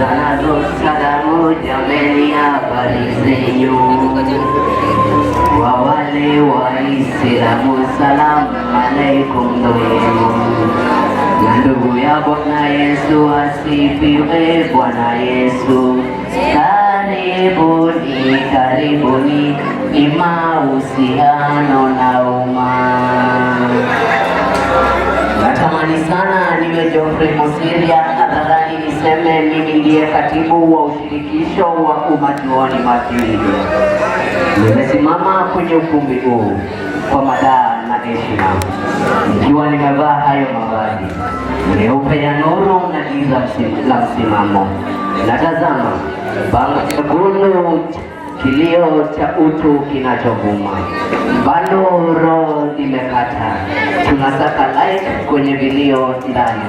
nazo salamu jameni, habari zenyu. Kwa wale Waislamu salamu alaikum ndoyenu. Na ndugu ya Bwana Yesu asifiwe. Bwana Yesu karibuni, karibuni, ni mahusiano na umma. Natamani sana niwe Geoffrey Musiria hadharani niseme mimi ndiye katibu wa ushirikisho wa Umajuoni Makiwili. Nimesimama kwenye ukumbi huu kwa madaa na heshima, nikiwa nimevaa hayo mavazi meupe ya nuru na giza la msimamo. Natazama bango jekundu, kilio cha utu kinachovuma. Bandoro limekata, tunasaka like kwenye vilio ndani.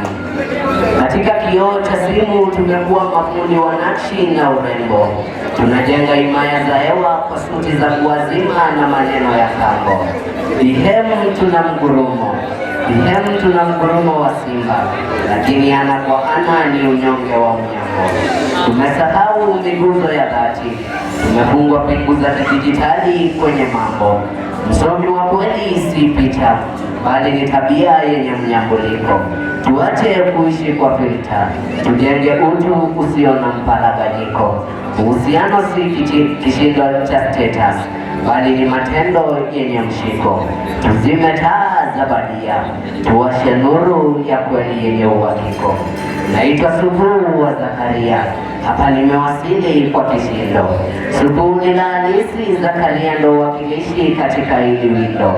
Katika kioo cha simu tumekuwa mafundi wa nakshi na urembo. Tunajenga himaya za hewa kwa suti za kuwazima na maneno ya kambo. Bihemu tuna mgurumo, bihemu tuna mgurumo wa simba, lakini ana kwa ana ni unyonge wa mnyambo. Tumesahau miguzo ya dhati, tumefungwa pingu za kidijitali kwenye mambo. Msomi wa kweli si picha, bali ni tabia yenye mnyambuliko. Tuache kuishi kwa filter, tujenge utu usio na mparaganyiko. Uhusiano si kishindo cha status, bali ni matendo yenye mshiko. Tuzime taa za bandia, tuwashe nuru ya kweli yenye uhakiko. Naitwa Subuhu wa Zakaria, hapa nimewasili kwa kishindo. Subuhu ni la halisi, Zakaria ndo wakilishi katika hili windo.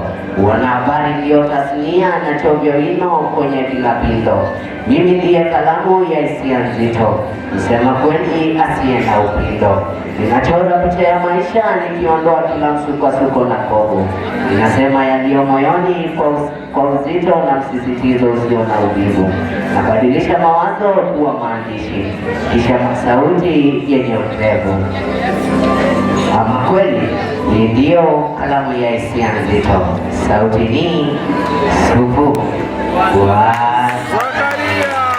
Wanahabari ndiyo tasnia na chovyo wino kwenye vilapindo. Mimi ndiye kalamu ya hisia nzito, msema kweli asiye na upindo. Ninachora picha ya maisha nikiondoa kila msukosuko na kovu. Ninasema yaliyo moyoni kwa uzito na msisitizo usio na uvivu. Nabadilisha mawazo kuwa maandishi, kisha sauti yenye upevu. Ama kweli hii ndiyo kalamu ya hisia nzito. Sauti ni Subuhu wa